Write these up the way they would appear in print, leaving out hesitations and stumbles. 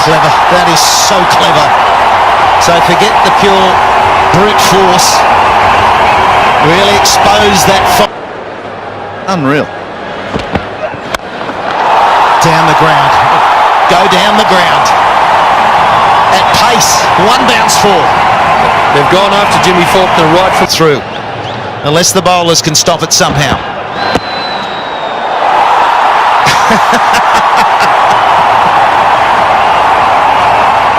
clever. That is so clever. So forget the pure brute force. Really expose that. Unreal. Down the ground. Go down the ground. At pace. One bounce four. They've gone after Jimmy Faulkner right foot through. Unless the bowlers can stop it somehow.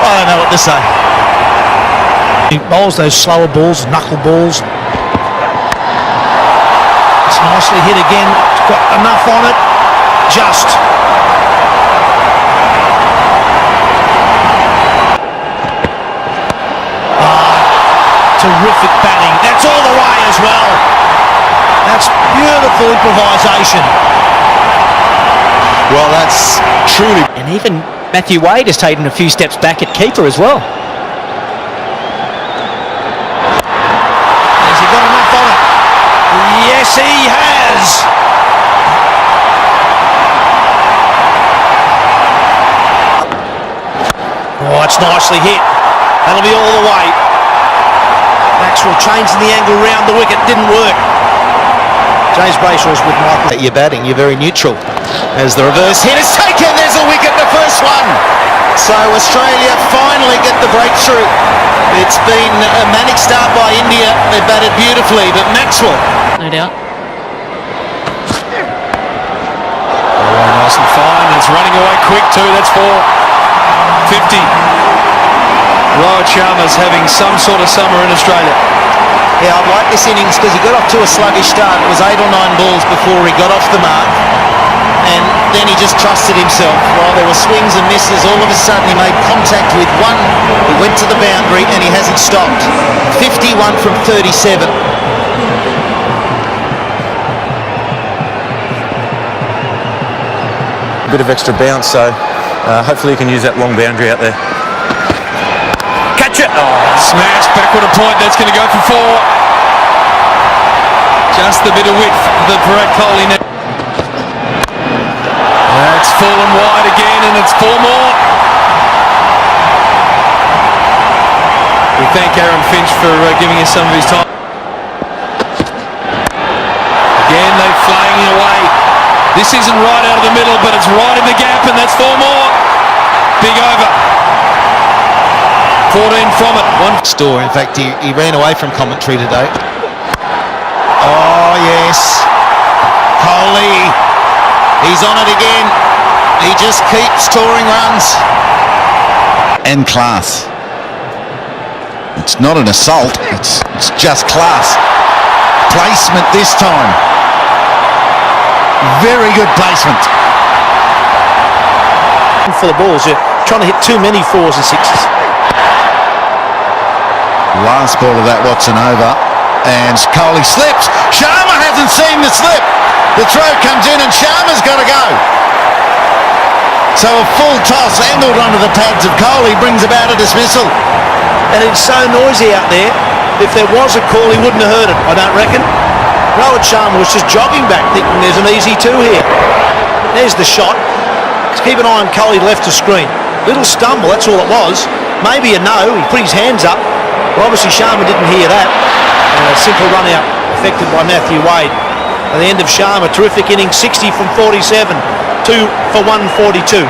I don't know what to say. He bowls those slower balls, knuckle balls. It's nicely hit again. It's got enough on it. Just. Terrific batting. That's all the way as well. That's beautiful improvisation. Well, that's truly. And even Matthew Wade has taken a few steps back at keeper as well. Has he got enough on it? Yes, he has. Oh, it's nicely hit. That'll be all the way. Maxwell changing the angle round the wicket, didn't work. James Brayshaw's with Michael. You're batting, you're very neutral. As the reverse hit is taken, there's a wicket, the first one. So Australia finally get the breakthrough. It's been a manic start by India. They batted beautifully, but Maxwell. No doubt. Oh, nice and fine. It's running away quick too. That's 450. Rohit Sharma's having some sort of summer in Australia. Yeah, I like this innings because he got off to a sluggish start. It was 8 or 9 balls before he got off the mark. And then he just trusted himself. While there were swings and misses, all of a sudden he made contact with one. He went to the boundary and he hasn't stopped. 51 from 37. A bit of extra bounce, so hopefully you can use that long boundary out there. Catch it! Oh, smash, backward a point, that's going to go for 4. Just the bit of width that Virat Kohli needs. That's fallen wide again, and it's 4 more. We thank Aaron Finch for giving us some of his time. Again, they're flying away. This isn't right out of the middle, but it's right in the gap, and that's 4 more. Big over. 14 from it. One store. In fact, he ran away from commentary today. Oh, yes. Kohli. He's on it again. He just keeps touring runs. And class. It's not an assault. It's just class. Placement this time. Very good placement. For the balls, you're trying to hit too many 4s and 6s. Last ball of that Watson over, and Kohli slips. Sharma hasn't seen the slip. The throw comes in and Sharma's got to go. So a full toss angled onto the pads of Kohli brings about a dismissal. And it's so noisy out there. If there was a call, he wouldn't have heard it, I don't reckon. Rohit Sharma was just jogging back thinking there's an easy 2 here. There's the shot. Let's keep an eye on Kohli left of screen. Little stumble, that's all it was. Maybe a no, he put his hands up. Well, obviously Sharma didn't hear that. A simple run out affected by Matthew Wade. At the end of Sharma, terrific inning, 60 from 47, 2 for 142.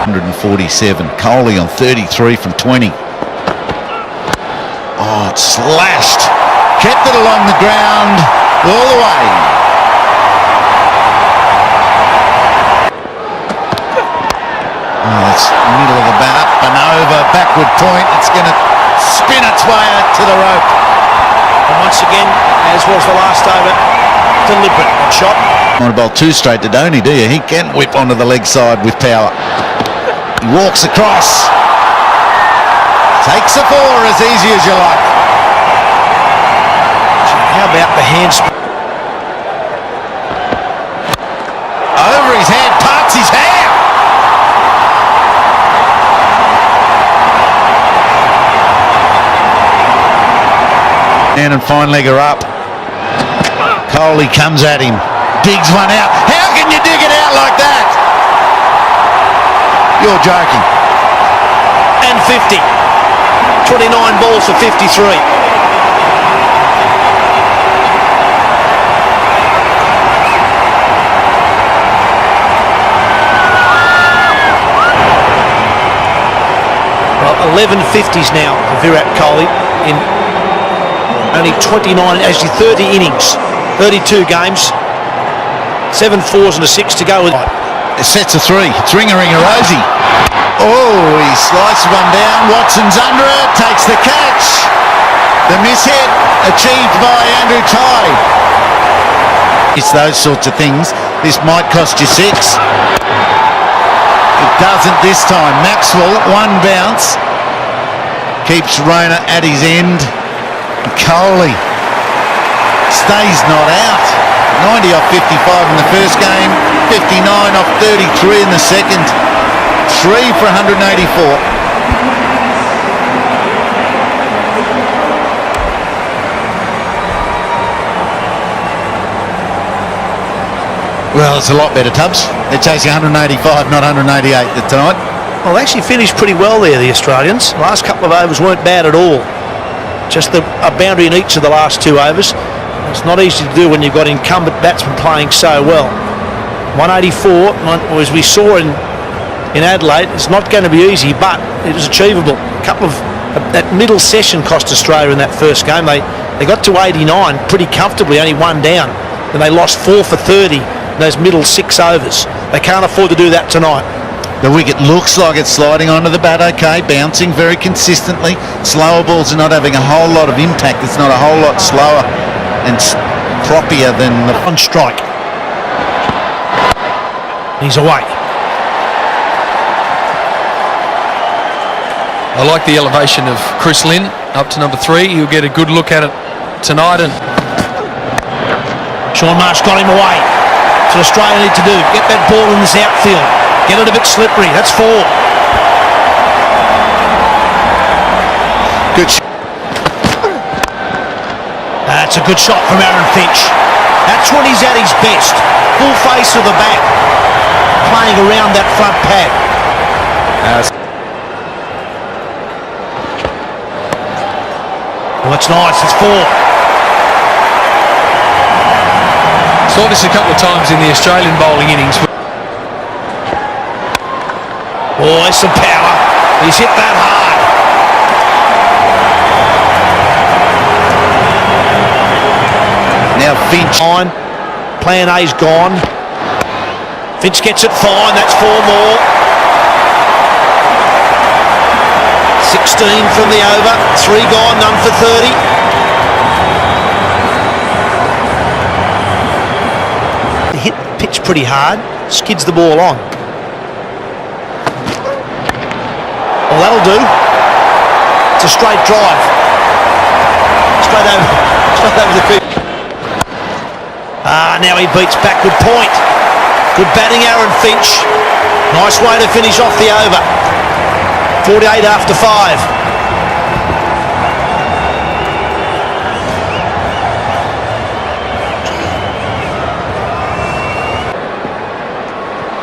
147. Kohli on 33 from 20. Oh, it's slashed. Kept it along the ground all the way. Oh, that's middle of the bat, up and over, backward point. It's going to spin its way out to the rope. And once again, as was the last over, deliberate shot. Want to bowl 2 straight to Dhoni, do you? He can whip onto the leg side with power. He walks across. Takes a 4 as easy as you like. How about the hands? Over his head, parts his hair. And fine legger up. Coley comes at him, digs one out. How can you dig it out like that? You're joking. And 50. 29 balls for 53. Well, 11 50s now for Virat Kohli in only 29, actually 30 innings, 32 games, 7 fours and a 6 to go. It sets a 3. It's ring-a-ring-a-rosy. Oh, he slices one down. Watson's under it, takes the catch. The miss-hit achieved by Andrew Tye. It's those sorts of things. This might cost you 6. It doesn't this time. Maxwell, one bounce. Keeps Rona at his end. Coley stays not out. 90 off 55 in the first game, 59 off 33 in the second. 3 for 184. Well, it's a lot better, Tubbs. They're chasing 185, not 188 tonight. Well, they actually finished pretty well there, the Australians. The last couple of overs weren't bad at all. Just a boundary in each of the last 2 overs. It's not easy to do when you've got incumbent batsmen playing so well. 184, as we saw in Adelaide, it's not going to be easy, but it was achievable. A couple of that middle session cost Australia in that first game. They got to 89 pretty comfortably, only one down. Then they lost 4 for 30 in those middle 6 overs. They can't afford to do that tonight. The wicket looks like it's sliding onto the bat okay, bouncing very consistently. Slower balls are not having a whole lot of impact. It's not a whole lot slower and croppier than the on strike. He's away. I like the elevation of Chris Lynn up to number 3. You'll get a good look at it tonight. And Sean Marsh got him away. That's what Australia need to do. Get that ball in this outfield. Get it a bit slippery. That's 4. good. That's a good shot from Aaron Finch. That's when he's at his best. Full face of the bat. Playing around that front pad. Well, that's nice. It's 4. Saw this a couple of times in the Australian bowling innings. Oh, there's some power. He's hit that hard. Now Finch on. Plan A's gone. Finch gets it fine. That's 4 more. 16 from the over. 3 gone. None for 30. He hit the pitch pretty hard. Skids the ball on. Well, that'll do. It's a straight drive. Straight over the field. Now he beats backward point. Good batting, Aaron Finch. Nice way to finish off the over. 48 after 5.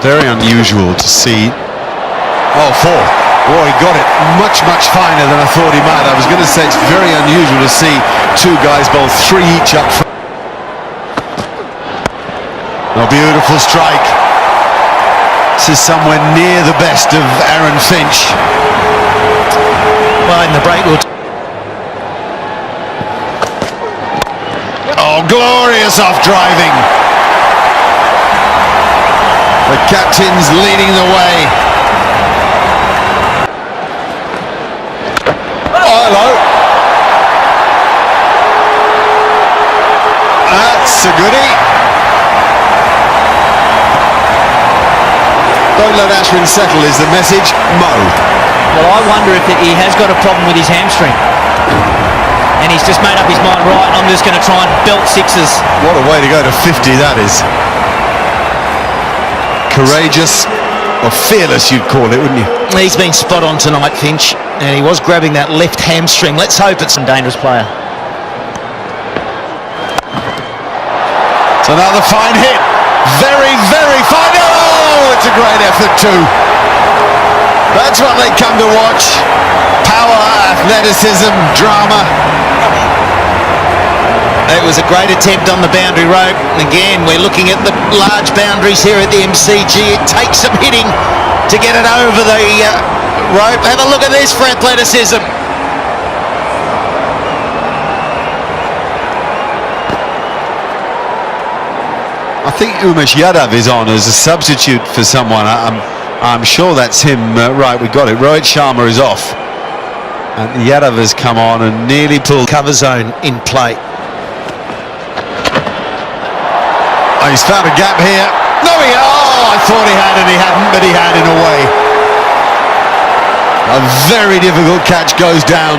Very unusual to see. Oh, 4. Oh, he got it much, much finer than I thought he might. I was going to say it's very unusual to see 2 guys bowl 3 each up front. A beautiful strike. This is somewhere near the best of Aaron Finch. Well, in the break, Oh, glorious off driving. The captain's leading the way. Oh, hello. That's a goodie. Don't let Ashwin settle is the message. Mo. Well, I wonder if he has got a problem with his hamstring. And he's just made up his mind, right, I'm just going to try and belt 6s. What a way to go to 50 that is. Courageous or fearless you'd call it, wouldn't you? He's been spot on tonight, Finch, and he was grabbing that left hamstring. Let's hope it's A dangerous player. Another fine hit. Very, very fine. Oh, it's a great effort too. That's what they come to watch. Power, athleticism, drama. It was a great attempt on the boundary rope. Again, we're looking at the large boundaries here at the MCG. It takes some hitting to get it over the rope. Have a look at this for athleticism. I think Umesh Yadav is on as a substitute for someone. I'm sure that's him. Right, we got it. Rohit Sharma is off. And Yadav has come on and nearly pulled. Cover zone in play. Oh, he's found a gap here. No, I thought he had and he hadn't, but he had in a way. A very difficult catch goes down.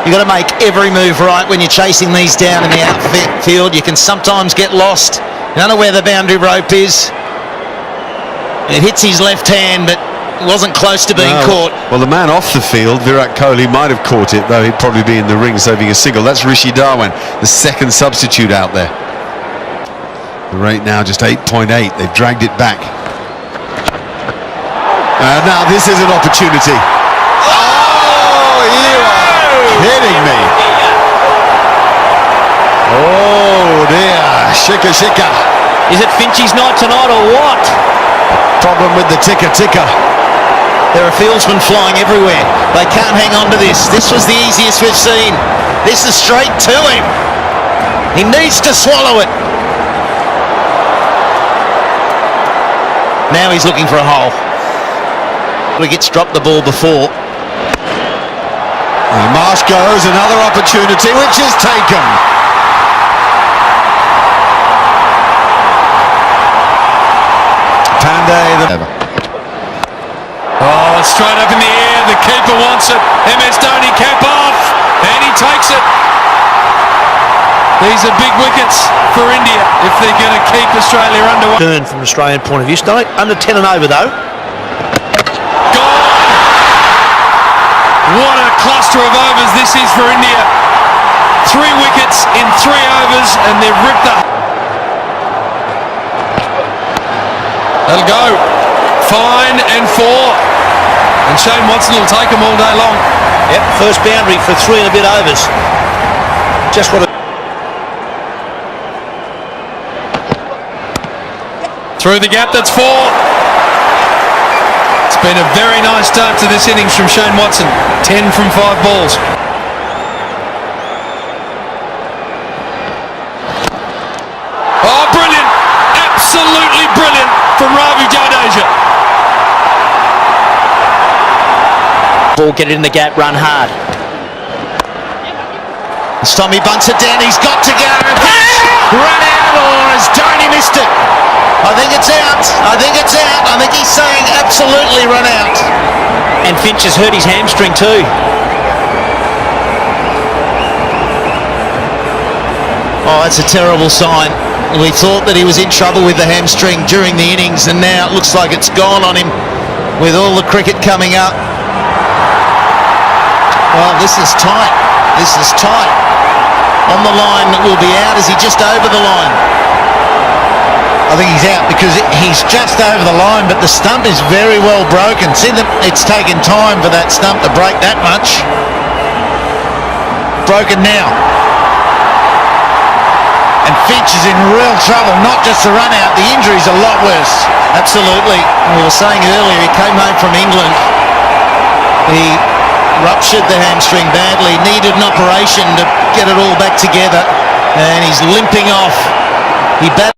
You've got to make every move right when you're chasing these down in the outfield. You can sometimes get lost. You don't know where the boundary rope is. It hits his left hand, but it wasn't close to being caught. Well, the man off the field, Virat Kohli, might have caught it, though he'd probably be in the ring saving a single. That's Rishi Darwan, the second substitute out there. The rate now just 8.8. They've dragged it back. Now this is an opportunity. Oh, you are kidding me. Oh dear, shika. Is it Finchie's night tonight or what? Problem with the ticker. There are fieldsmen flying everywhere. They can't hang on to this. This was the easiest we've seen. This is straight to him. He needs to swallow it. Now he's looking for a hole. He gets dropped the ball before. And Marsh goes, another opportunity which is taken. Pandey, Oh, it's straight up in the air. The keeper wants it. MS Dhoni cap off, and he takes it. These are big wickets for India if they're going to keep Australia underway. Turn from an Australian point of view. Stoke under 10 and over though. Gone! What a cluster of overs this is for India. 3 wickets in 3 overs, and they've ripped the... That'll go. Fine and 4. And Shane Watson will take them all day long. Yep, first boundary for 3 and a bit overs. Just what. Through the gap, that's 4. It's been a very nice start to this innings from Shane Watson. 10 from 5 balls. Oh, brilliant! Absolutely brilliant from Ravi Jadeja. Ball, get it in the gap, run hard. As Tommy bunts it down, he's got to go. Run out, or has Dhoni missed it? I think it's out. I think he's saying absolutely run out. And Finch has hurt his hamstring too. Oh, that's a terrible sign. We thought that he was in trouble with the hamstring during the innings, and now it looks like it's gone on him with all the cricket coming up. Well, this is tight. This is tight. On the line will be out. Is he just over the line? I think he's out because he's just over the line, but the stump is very well broken. See, it's taken time for that stump to break that much. Broken now. And Finch is in real trouble, not just the run out, the injury's a lot worse. Absolutely. We were saying earlier, he came home from England. He ruptured the hamstring badly, needed an operation to get it all back together, and he's limping off. He